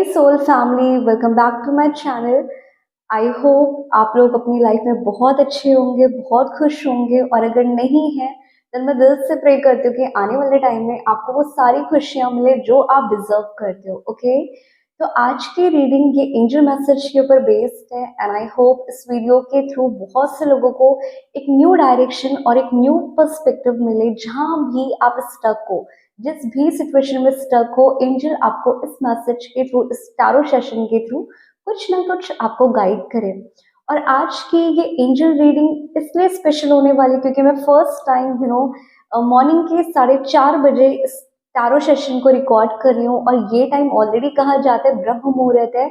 Soul family, welcome back to my channel. I hope आप लोग अपनी लाइफ में बहुत अच्छे होंगे, बहुत खुश होंगे, और अगर नहीं है तो मैं दिल से प्रे करती हूँ कि आने वाले टाइम में आपको वो सारी खुशियाँ मिले जो आप डिजर्व करते हो। ओके, तो आज की रीडिंग ये एंजल मैसेज के ऊपर बेस्ड है एंड आई होप इस वीडियो के थ्रू बहुत से लोगों को एक न्यू डायरेक्शन और एक न्यू पर्सपेक्टिव मिले। जहाँ भी आप स्टक हो, जिस भी सिचुएशन में स्टक हो, एंजल आपको इस मैसेज के थ्रू, इस टैरो सेशन के थ्रू कुछ ना कुछ आपको गाइड करे। और आज की ये एंजल रीडिंग इसलिए स्पेशल होने वाली क्योंकि मैं फर्स्ट टाइम मॉर्निंग के 4:30 बजे इस टैरो सेशन को रिकॉर्ड कर रही हूँ, और ये टाइम ऑलरेडी कहा जाता है ब्रह्म मुहूर्त है।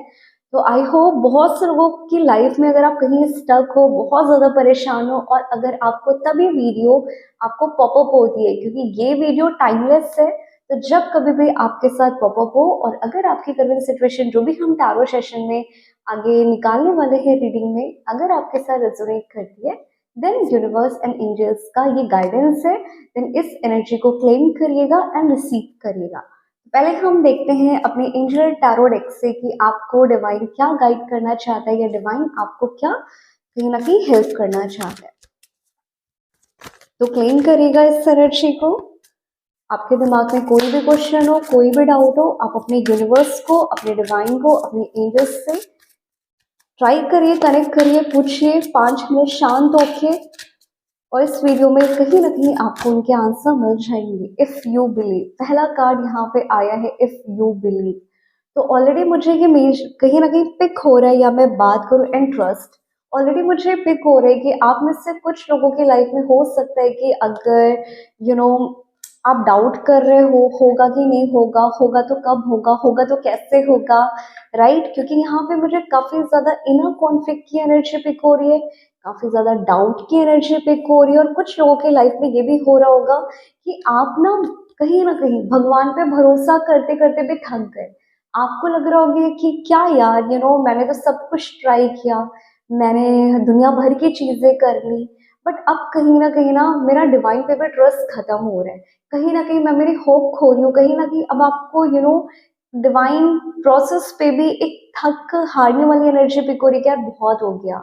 तो आई होप बहुत से लोगों की लाइफ में अगर आप कहीं स्टक हो, बहुत ज़्यादा परेशान हो, और अगर आपको तभी वीडियो आपको पॉपअप होती है क्योंकि ये वीडियो टाइमलेस है। तो जब कभी भी आपके साथ पॉपअप हो, और अगर आपकी करंट सिचुएशन जो भी हम टैरो सेशन में आगे निकालने वाले हैं रीडिंग में, अगर आपके साथ रेजोनेट करती है, देन यूनिवर्स एंड एंजल्स का ये गाइडेंस है। देन इस एनर्जी को क्लेम करिएगा एंड रिसीव करिएगा। पहले हम देखते हैं अपने एंजल टैरो डेक से कि आपको डिवाइन क्या गाइड करना चाहता है, या डिवाइन आपको क्या कहीं ना कहीं हेल्प करना चाहता है। तो क्लेम करिएगा इस एनर्जी को। आपके दिमाग में कोई भी क्वेश्चन हो, कोई भी डाउट हो, आप अपने यूनिवर्स को, अपने डिवाइन को, अपने एंजल्स से ट्राई करिए, कनेक्ट करिए, पूछिए 5 मिनट शांत होके, और इस वीडियो में कहीं ना कहीं आपको उनके आंसर मिल जाएंगे। इफ यू बिलीव, पहला कार्ड यहाँ पे आया है, इफ यू बिलीव। तो ऑलरेडी मुझे ये कहीं ना कहीं पिक हो रहा है, या मैं बात करूँ एंड ट्रस्ट, ऑलरेडी मुझे पिक हो रहा है कि आप में से कुछ लोगों की लाइफ में हो सकता है कि अगर यू नो आप डाउट कर रहे हो, होगा कि नहीं होगा, होगा तो कब होगा, होगा तो कैसे होगा, राइट? क्योंकि यहाँ पे मुझे काफी ज्यादा इनर कॉन्फ्लिक्ट की एनर्जी पिक हो रही है, काफी ज्यादा डाउट की एनर्जी पिक हो रही है, और कुछ लोगों की लाइफ में ये भी हो रहा होगा कि आप ना कहीं भगवान पे भरोसा करते करते भी थक गए। आपको लग रहा होगा कि क्या यार, मैंने तो सब कुछ ट्राई किया, मैंने दुनिया भर की चीजें कर ली, बट अब कहीं ना मेरा डिवाइन पे भी ट्रस्ट खत्म हो रहा है। कहीं ना कहीं मैं मेरी होप खो रही हूँ, कहीं ना कहीं अब आपको डिवाइन प्रोसेस पे भी एक थक हारने वाली एनर्जी पिक हो रही है कि यार बहुत हो गया,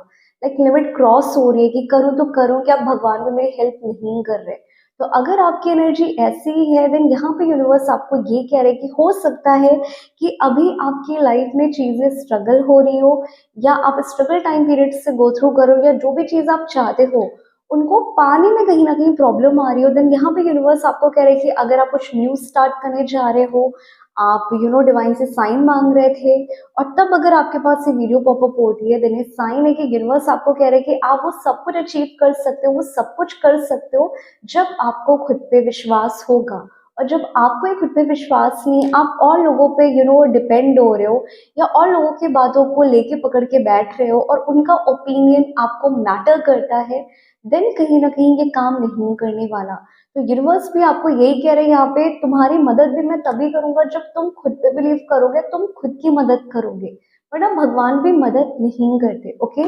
लाइक लिमिट क्रॉस हो रही है कि करूँ तो करूँ क्या, भगवान भी मेरी हेल्प नहीं कर रहे। तो अगर आपकी एनर्जी ऐसी ही है, देन यहाँ पे यूनिवर्स आपको ये कह रहे हैं कि हो सकता है कि अभी आपकी लाइफ में चीजें स्ट्रगल हो रही हो, या आप स्ट्रगल टाइम पीरियड से गो थ्रू करो, या जो भी चीज आप चाहते हो उनको पाने में कहीं ना कहीं प्रॉब्लम आ रही हो, देन यहाँ पे यूनिवर्स आपको कह रहे हैं कि अगर आप कुछ न्यू स्टार्ट करने जा रहे हो, आप डिवाइन से साइन मांग रहे थे, और तब अगर आपके पास ये वीडियो पॉपअप होती है, देन ये साइन है कि यूनिवर्स आपको कह रहे हैं कि आप वो सब कुछ अचीव कर सकते हो, वो सब कुछ कर सकते हो जब आपको खुद पे विश्वास होगा। और जब आपको ये खुद पे विश्वास नहीं, आप और लोगों पे डिपेंड हो रहे हो, या और लोगों की बातों को लेके पकड़ के बैठ रहे हो, और उनका ओपिनियन आपको मैटर करता है, देन कहीं ना कहीं ये काम नहीं करने वाला। तो यूनिवर्स भी आपको यही कह रहे हैं यहाँ पे, तुम्हारी मदद भी मैं तभी करूंगा जब तुम खुद पे बिलीव करोगे, तुम खुद की मदद करोगे, वरना भगवान भी मदद नहीं करते। ओके,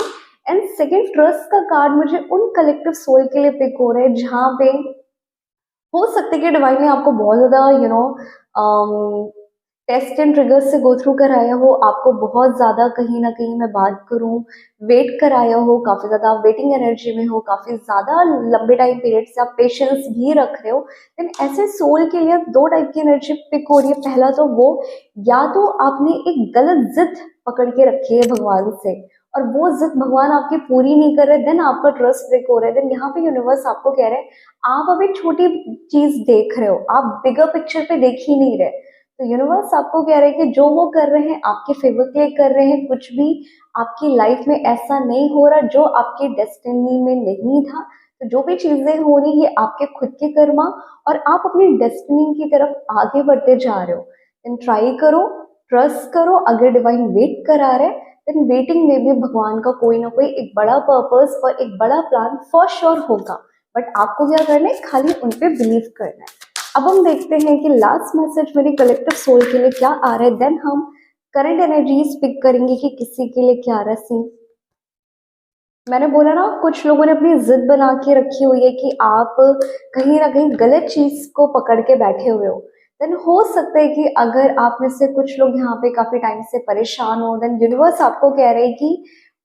एंड सेकेंड, ट्रस्ट का कार्ड मुझे उन कलेक्टिव सोल के लिए पिक हो रहा है जहाँ पे हो सकता है कि डिवाइन ने आपको बहुत ज्यादा टेस्ट एंड ट्रिगर्स से गो थ्रू कराया हो, आपको बहुत ज़्यादा कहीं ना कहीं मैं बात करूं वेट कराया हो, काफ़ी ज़्यादा आप वेटिंग एनर्जी में हो, काफ़ी ज़्यादा लंबे टाइम पीरियड से आप पेशेंस भी रख रहे हो। देन ऐसे सोल के लिए 2 टाइप की एनर्जी पिक हो रही है। पहला तो वो, या तो आपने एक गलत जिद पकड़ के रखी है भगवान से, और वो जिद भगवान आपकी पूरी नहीं कर रहे, देन आपका ट्रस्ट ब्रेक हो रहा है। देन यहाँ पे यूनिवर्स आपको कह रहे हैं आप अभी छोटी चीज देख रहे हो, आप बिगर पिक्चर पे देख ही नहीं रहे। तो यूनिवर्स आपको कह रहे हैं कि जो वो कर रहे हैं आपके फेवर के लिए कर रहे हैं, कुछ भी आपकी लाइफ में ऐसा नहीं हो रहा जो आपकी डेस्टिनी में नहीं था। तो जो भी चीजें हो रही ये आपके खुद के कर्मा, और आप अपनी डेस्टिनी की तरफ आगे बढ़ते जा रहे हो। देन ट्राई करो, ट्रस्ट करो, अगर डिवाइन वेट करा रहे, देन वेटिंग में भी भगवान का कोई ना कोई एक बड़ा पर्पस और एक बड़ा प्लान फॉर श्योर होगा। बट आपको क्या करना है, खाली उन पे बिलीव करना है। अब हम देखते हैं कि लास्ट मैसेज मेरी कलेक्टिव सोल के लिए क्या आ रहा है, देन हम करंट एनर्जीज पिक करेंगे कि किसी के लिए क्या आ रहा है सीन। मैंने बोला ना, कुछ लोगों ने अपनी जिद बना के रखी हुई है कि आप कहीं ना कहीं गलत चीज को पकड़ के बैठे हुए हो। देन हो सकता है कि अगर आप में से कुछ लोग यहाँ पे काफी टाइम से परेशान हो, देन यूनिवर्स आपको कह रहे हैं कि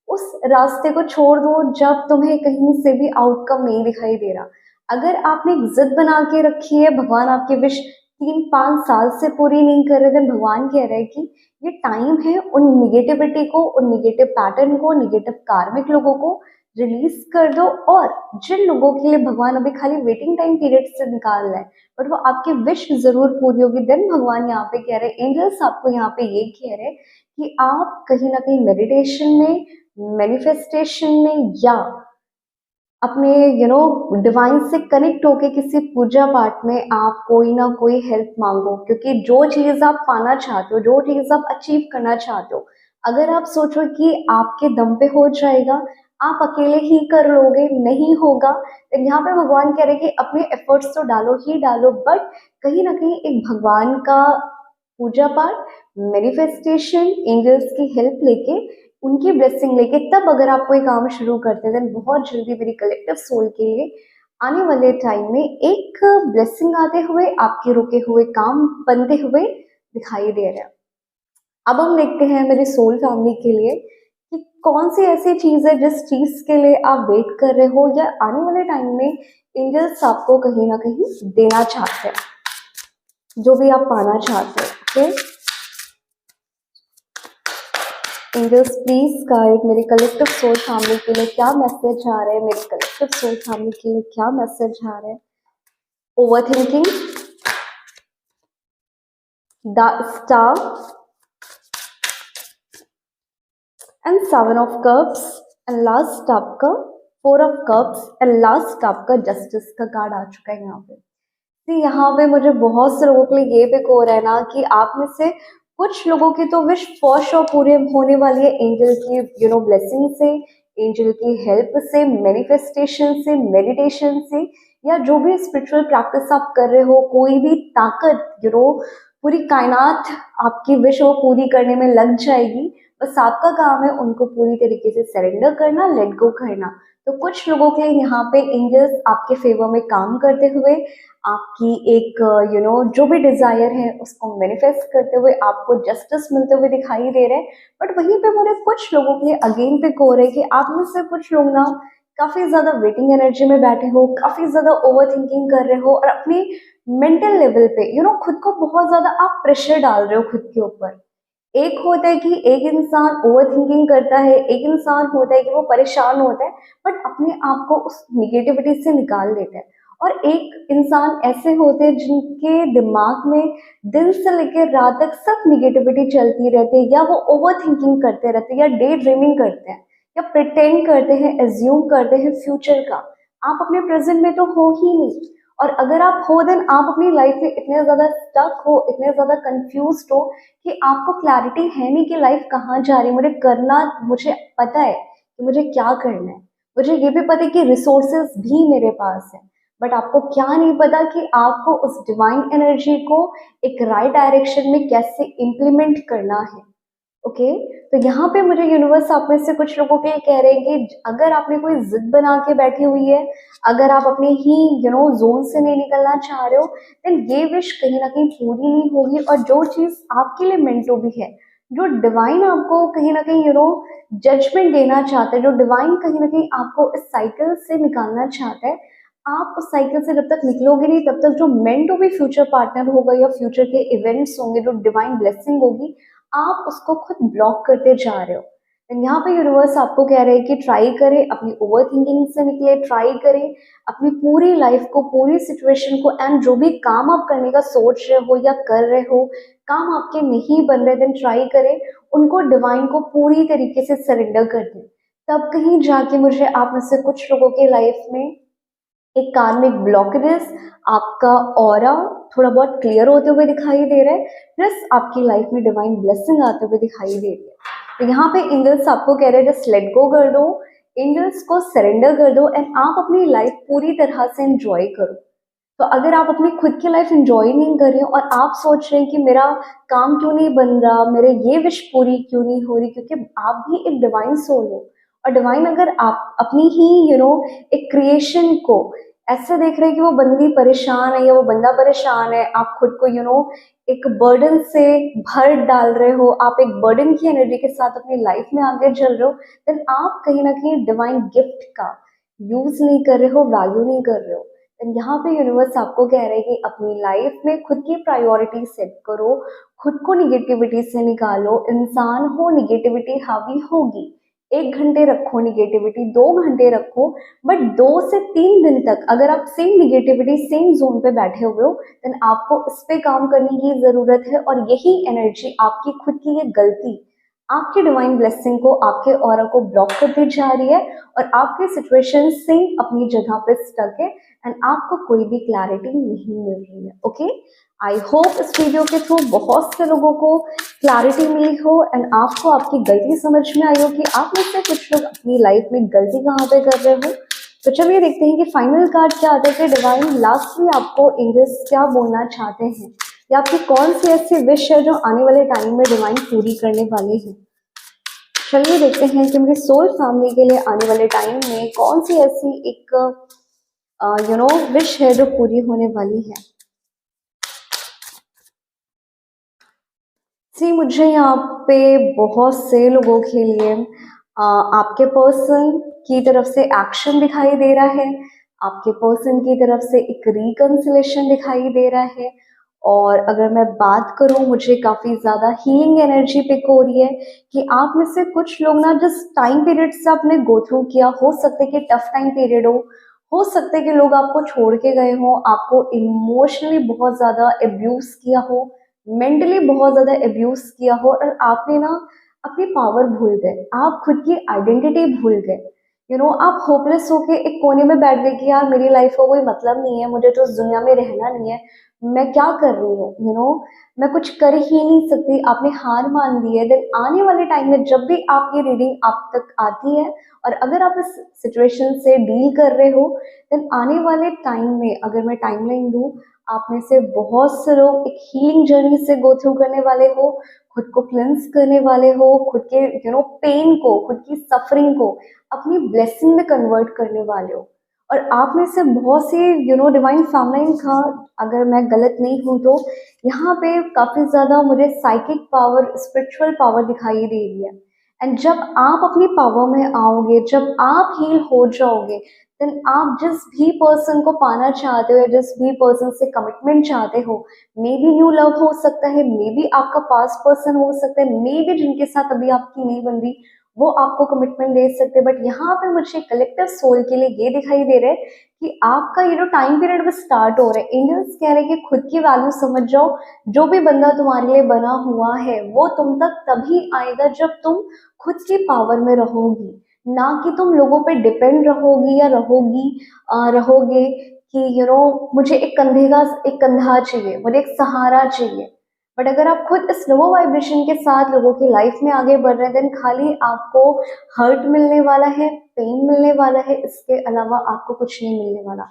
उस रास्ते को छोड़ दो जब तुम्हें कहीं से भी आउटकम नहीं दिखाई दे रहा। अगर आपने एक जिद बना के रखी है, भगवान आपकी विश 3-5 साल से पूरी नहीं कर रहे, देन भगवान कह रहे हैं कि ये टाइम है उन निगेटिविटी को, उन निगेटिव पैटर्न को, निगेटिव कार्मिक लोगों को रिलीज कर दो। और जिन लोगों के लिए भगवान अभी खाली वेटिंग टाइम पीरियड से निकाल रहे हैं बट वो आपकी विश जरूर पूरी होगी, देन भगवान यहाँ पे कह रहे हैं, एंजल्स आपको यहाँ पे ये कह रहे हैं कि आप कहीं ना कहीं मेडिटेशन में, मैनिफेस्टेशन में, या अपने डिवाइन से कनेक्ट होके किसी पूजा पाठ में आप कोई ना कोई हेल्प मांगो। क्योंकि जो चीज आप पाना चाहते हो, जो चीज आप अचीव करना चाहते हो, अगर आप सोचो कि आपके दम पे हो जाएगा, आप अकेले ही कर लोगे, नहीं होगा, तो यहाँ पे भगवान कह रहे हैं कि अपने एफर्ट्स तो डालो ही डालो, बट कहीं ना कहीं एक भगवान का पूजा पाठ, मैनिफेस्टेशन, एंजल्स की हेल्प लेके, उनकी ब्लेसिंग लेके तब अगर आप कोई काम शुरू करते हैं, देन बहुत जल्दी मेरी कलेक्टिव सोल के लिए आने वाले टाइम में एक ब्लेसिंग आते हुए, आपके रुके हुए काम बनते हुए दिखाई दे रहे हैं। अब हम देखते हैं मेरी सोल फैमिली के लिए कि कौन सी ऐसी चीज है जिस चीज के लिए आप वेट कर रहे हो या आने वाले टाइम में एंजल्स आपको कहीं ना कहीं देना चाहते हैं, जो भी आप पाना चाहते हो। ओके एंजल्स प्लीज गाइड मेरी कलेक्टिव सोल फैमिली के लिए क्या मैसेज आ रहे हैं, मेरी कलेक्टिव सोल फैमिली के लिए क्या मैसेज आ रहे हैं। Over thinking, the star and 7 of cups, and last आपका 4 ऑफ कप्स, एंड लास्ट आपका जस्टिस का कार्ड आ चुका है यहाँ पे। तो यहाँ पे मुझे बहुत से लोगों के लिए ये भी हो रहा है ना कि आप में से कुछ लोगों की तो विश फॉर श्योर पूरे होने वाली है एंजल की ब्लेसिंग से, एंजल की हेल्प से, मैनिफेस्टेशन से, मेडिटेशन से, या जो भी स्पिरिचुअल प्रैक्टिस आप कर रहे हो, कोई भी ताकत पूरी कायनात आपकी विश वो पूरी करने में लग जाएगी। बस आपका काम है उनको पूरी तरीके से सरेंडर करना, लेट गो करना। तो कुछ लोगों के लिए यहाँ पे एंजल्स आपके फेवर में काम करते हुए आपकी एक जो भी डिजायर है उसको मैनिफेस्ट करते हुए आपको जस्टिस मिलते हुए दिखाई दे रहे हैं। बट वहीं पे मुझे कुछ लोगों के लिए अगेन पे हो रहे हैं कि आप में से कुछ लोग ना काफी ज्यादा वेटिंग एनर्जी में बैठे हो, काफी ज्यादा ओवर थिंकिंग कर रहे हो और अपनी मेंटल लेवल पे खुद को बहुत ज्यादा आप प्रेशर डाल रहे हो खुद के ऊपर। एक होता है कि एक इंसान ओवर थिंकिंग करता है, एक इंसान होता है कि वो परेशान होता है बट अपने आप को उस निगेटिविटी से निकाल देता है, और एक इंसान ऐसे होते हैं जिनके दिमाग में दिन से लेकर रात तक सब निगेटिविटी चलती रहती है, या वो ओवर थिंकिंग करते रहते हैं, या डे ड्रीमिंग करते हैं, या प्रिटेंड करते हैं, एज्यूम करते हैं फ्यूचर का। आप अपने प्रेजेंट में तो हो ही नहीं, और अगर आप हो देन आप अपनी लाइफ में इतने ज्यादा स्टक हो, इतने ज्यादा कंफ्यूज हो कि आपको क्लैरिटी है नहीं कि लाइफ कहाँ जा रही है। मुझे पता है कि मुझे क्या करना है, मुझे ये भी पता है कि रिसोर्सेज भी मेरे पास है, बट आपको क्या नहीं पता कि आपको उस डिवाइन एनर्जी को एक राइट डायरेक्शन में कैसे इम्प्लीमेंट करना है। ओके तो यहाँ पे मुझे यूनिवर्स आप में से कुछ लोगों के लिए कह रहे हैं कि अगर आपने कोई जिद बना के बैठी हुई है, अगर आप अपने ही जोन से नहीं निकलना चाह रहे हो, देन ये विश कहीं ना कहीं पूरी नहीं होगी। और जो चीज आपके लिए मेंट टू बी है, जो डिवाइन आपको कहीं ना कहीं जजमेंट देना चाहता है, जो डिवाइन कहीं ना कहीं आपको इस साइकिल से निकालना चाहता है, आप उस साइकिल से जब तक निकलोगे नहीं तब तक जो meant to be future partner होगा या फ्यूचर के इवेंट्स होंगे, जो डिवाइन ब्लेसिंग होगी, आप उसको खुद ब्लॉक करते जा रहे हो। यहाँ पे यूनिवर्स आपको कह रहे हैं कि ट्राई करें, अपनी ओवर थिंकिंग से निकले, ट्राई करें अपनी पूरी लाइफ को, पूरी सिचुएशन को, एंड जो भी काम आप करने का सोच रहे हो या कर रहे हो, काम आपके नहीं बन रहे, देन ट्राई करें उनको डिवाइन को पूरी तरीके से सरेंडर कर दें। तब कहीं जाके मुझे आप में से कुछ लोगों की लाइफ में एक कार्मिक ब्लॉकेजेस, आपका ऑरा थोड़ा बहुत क्लियर होते हुए दिखाई दे रहा है, प्लस आपकी लाइफ में डिवाइन ब्लेसिंग आते हुए दिखाई दे रही है। तो यहाँ पे एंजल्स आपको कह रहे हैं जस्ट लेट गो कर दो, एंजल्स को सरेंडर कर दो, एंड आप अपनी लाइफ पूरी तरह से एंजॉय करो। तो अगर आप अपनी खुद की लाइफ एंजॉय नहीं कर रहे हो और आप सोच रहे हैं कि मेरा काम क्यों नहीं बन रहा, मेरे ये विश पूरी क्यों नहीं हो रही, क्योंकि आप भी एक डिवाइन सोल हो, और डिवाइन अगर आप अपनी ही एक क्रिएशन को ऐसे देख रहे हैं कि वो बंदी परेशान है या वो बंदा परेशान है, आप खुद को एक बर्डन से भर डाल रहे हो, आप एक बर्डन की एनर्जी के साथ अपनी लाइफ में आगे चल रहे हो, देन आप कहीं ना कहीं डिवाइन गिफ्ट का यूज नहीं कर रहे हो, वैल्यू नहीं कर रहे हो। देन यहाँ पे यूनिवर्स आपको कह रहे हैं कि अपनी लाइफ में खुद की प्रायोरिटी सेट करो, खुद को निगेटिविटी से निकालो। इंसान हो, निगेटिविटी हावी होगी, 1 घंटे रखो निगेटिविटी, 2 घंटे रखो, बट 2 से 3 दिन तक अगर आप सेम निगेटिविटी सेम जोन पे बैठे हुए हो, देन आपको इस पे काम करने की जरूरत है। और यही एनर्जी, आपकी खुद की ये गलती आपके डिवाइन ब्लेसिंग को, आपके ऑरा को ब्लॉक करती जा रही है, और आपके सिचुएशन से अपनी जगह पे स्टक है, एंड आपको कोई भी क्लैरिटी नहीं मिल रही है। ओके, आई होप इस वीडियो के थ्रू बहुत से लोगों को क्लैरिटी मिली हो, एंड आपको आपकी गलती समझ में आई हो कि आप में से कुछ लोग अपनी लाइफ में गलती कहाँ पे कर रहे हो। तो चलिए देखते हैं कि फाइनल कार्ड क्या आता है कि डिवाइन लास्टली आपको एंजल्स क्या बोलना चाहते हैं, या आपकी कौन सी ऐसी विश है जो आने वाले टाइम में डिवाइन पूरी करने वाले हैं। चलिए देखते हैं कि मेरी सोल फैमिली के लिए आने वाले टाइम में कौन सी ऐसी एक विश है जो पूरी होने वाली है। सी मुझे यहाँ पे बहुत से लोगों के लिए आपके पर्सन की तरफ से एक्शन दिखाई दे रहा है, आपके पर्सन की तरफ से एक रिकंसिलेशन दिखाई दे रहा है। और अगर मैं बात करूं, मुझे काफी ज्यादा हीलिंग एनर्जी पिक हो रही है कि आप में से कुछ लोग ना जिस टाइम पीरियड से आपने गो थ्रू किया, हो सकते कि टफ टाइम पीरियड हो सकते कि लोग आपको छोड़ के गए हो, आपको इमोशनली बहुत ज्यादा अब्यूज किया हो, मेंटली बहुत ज्यादा अब्यूज किया हो, और आपने ना अपनी पावर भूल गए, आप खुद की आइडेंटिटी भूल गए। आप होपलेस होके एक कोने में बैठ गए कि यार मेरी लाइफ का कोई मतलब नहीं है, मुझे तो इस दुनिया में रहना नहीं है, मैं क्या कर रही हूँ, मैं कुछ कर ही नहीं सकती, आपने हार मान ली है। देन आने वाले टाइम में जब भी आपकी रीडिंग आप तक आती है, और अगर आप इस सिचुएशन से डील कर रहे हो, देन आने वाले टाइम में अगर मैं टाइमलाइन दूं, आप में से बहुत से लोग एक हीलिंग जर्नी से गो थ्रू करने वाले हो, खुद को क्लेंस करने वाले हो, खुद के पेन को, खुद की सफरिंग को अपनी ब्लेसिंग में कन्वर्ट करने वाले हो। और आप में से बहुत सी डिवाइन फैमिली का, अगर मैं गलत नहीं हूँ तो यहाँ पे काफी ज्यादा मुझे साइकिक पावर, स्पिरिचुअल पावर दिखाई दे रही है। एंड जब आप अपनी पावर में आओगे, जब आप हील हो जाओगे, देन आप जिस भी पर्सन को पाना चाहते हो या जिस भी पर्सन से कमिटमेंट चाहते हो, मे बी न्यू लव हो सकता है, मे बी आपका पास्ट पर्सन हो सकता है, मे बी जिनके साथ अभी आपकी नहीं बन रही वो आपको कमिटमेंट दे सकते हैं। बट यहाँ पे मुझे कलेक्टिव सोल के लिए ये दिखाई दे रहा है कि आपका ये जो टाइम पीरियड में स्टार्ट हो रहा है, एंजल्स कह रहे हैं कि खुद की वैल्यू समझ जाओ। जो भी बंदा तुम्हारे लिए बना हुआ है वो तुम तक तभी आएगा जब तुम खुद की पावर में रहोगी, ना कि तुम लोगों पे डिपेंड रहोगी या रहोगे कि मुझे एक कंधा चाहिए, मुझे एक सहारा चाहिए। बट अगर आप खुद इस लो वाइब्रेशन के साथ लोगों की लाइफ में आगे बढ़ रहे हैं, देन खाली आपको हर्ट मिलने वाला है, पेन मिलने वाला है, इसके अलावा आपको कुछ नहीं मिलने वाला।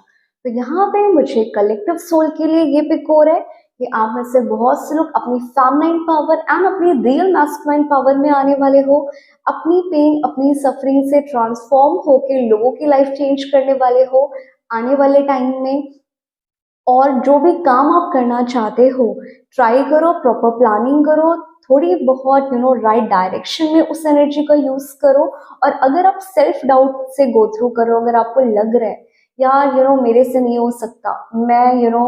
तो यहाँ पे मुझे कलेक्टिव सोल के लिए ये पिक हो रहा है कि आप में से बहुत से लोग अपनी फेमिनाइन पावर एंड अपनी रियल मैस्कुलाइन पावर में आने वाले हो, अपनी पेन, अपनी सफरिंग से ट्रांसफॉर्म होके लोगों की लाइफ चेंज करने वाले हो आने वाले टाइम में। और जो भी काम आप करना चाहते हो, ट्राई करो, प्रॉपर प्लानिंग करो, थोड़ी बहुत राइट डायरेक्शन में उस एनर्जी का यूज करो। और अगर आप सेल्फ डाउट से गो थ्रू करो, अगर आपको लग रहा है यार मेरे से नहीं हो सकता, मैं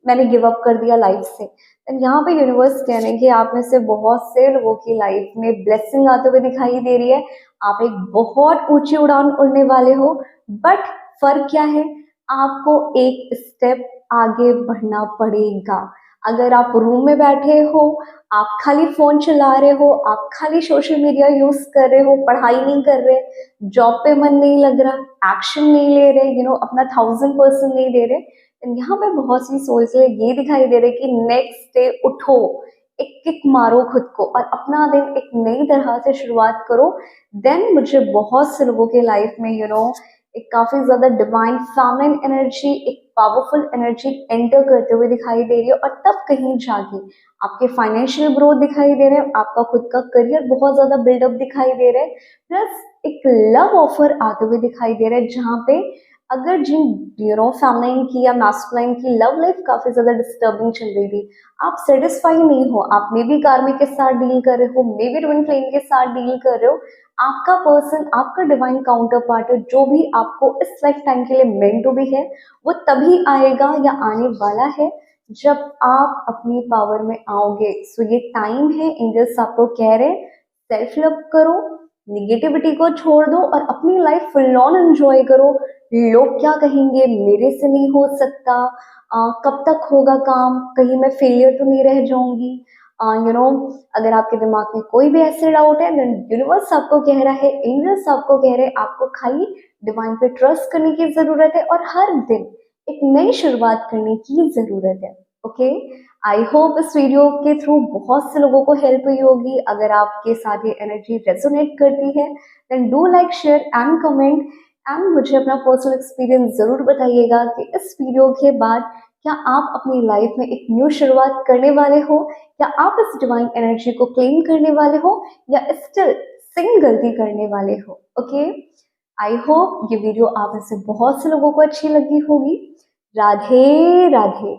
मैंने गिव अप कर दिया लाइफ से, तो यहाँ पे यूनिवर्स कह रहे हैं कि आप में से बहुत से लोगों की लाइफ में ब्लेसिंग आते हुए दिखाई दे रही है, आप एक बहुत ऊंची उड़ान उड़ने वाले हो। बट फर्क क्या है, आपको एक स्टेप आगे बढ़ना पड़ेगा। अगर आप रूम में बैठे हो, आप खाली फोन चला रहे हो, आप खाली सोशल मीडिया यूज कर रहे हो, पढ़ाई नहीं कर रहे, जॉब पे मन नहीं लग रहा, एक्शन नहीं ले रहे, अपना 1000% नहीं दे रहे, यहाँ पे बहुत सी सोल्स ये दिखाई दे रहे कि नेक्स्ट डे उठो, एक किक मारो खुद को और अपना दिन एक नई तरह से शुरुआत करो। देन मुझे बहुत से लोगों के लाइफ में एक काफी ज्यादा डिवाइन फेमिनिन एनर्जी, एक पावरफुल एनर्जी एंटर करते हुए दिखाई दे रही है, और तब कहीं जाके आपके फाइनेंशियल ग्रोथ दिखाई दे रहे हैं, आपका खुद का करियर बहुत ज्यादा बिल्डअप दिखाई दे रहा है, प्लस एक लव ऑफर आते हुए दिखाई दे रहा है, जहाँ पे अगर जिन फेमिनाइन की या मैस्कुलाइन की लव लाइफ काफी ज्यादा डिस्टर्बिंग चल रही थी, आप सेटिस्फाई नहीं हो, आप मे बी कार्मिक के साथ डील कर रहे हो, मे बी ट्विन फ्लेम के साथ डील कर रहे हो, आपका पर्सन, आपका डिवाइन काउंटर पार्ट जो भी आपको इस लाइफ टाइम के लिए मेंट टू बी है, वो तभी आएगा या आने वाला है जब आप अपनी पावर में आओगे। सो ये टाइम है, एंजल्स आपको कह रहे सेल्फ लव करो, निगेटिविटी को छोड़ दो और अपनी लाइफ फुल ऑन एंजॉय करो। लोग क्या कहेंगे, मेरे से नहीं हो सकता, कब तक होगा काम, कहीं मैं फेलियर तो नहीं रह जाऊंगी, अगर आपके दिमाग में कोई भी ऐसे डाउट है, देन यूनिवर्स आपको कह रहा है, एंजल्स आपको कह रहे हैं, आपको खाली डिवाइन पे ट्रस्ट करने की जरूरत है और हर दिन एक नई शुरुआत करने की जरूरत है। ओके, आई होप इस वीडियो के थ्रू बहुत से लोगों को हेल्प हुई होगी। अगर आपके साथ ये एनर्जी रेजोनेट करती है, then do like, share and comment, and मुझे अपना पर्सनल एक्सपीरियंस जरूर बताइएगा कि इस वीडियो के बाद क्या आप अपनी लाइफ में एक न्यू शुरुआत करने वाले हो, या आप इस डिवाइन एनर्जी को क्लेम करने वाले हो, या स्टिल सेम गलती करने वाले हो। ओके, आई होप ये वीडियो आप में से बहुत से लोगों को अच्छी लगी होगी। राधे राधे।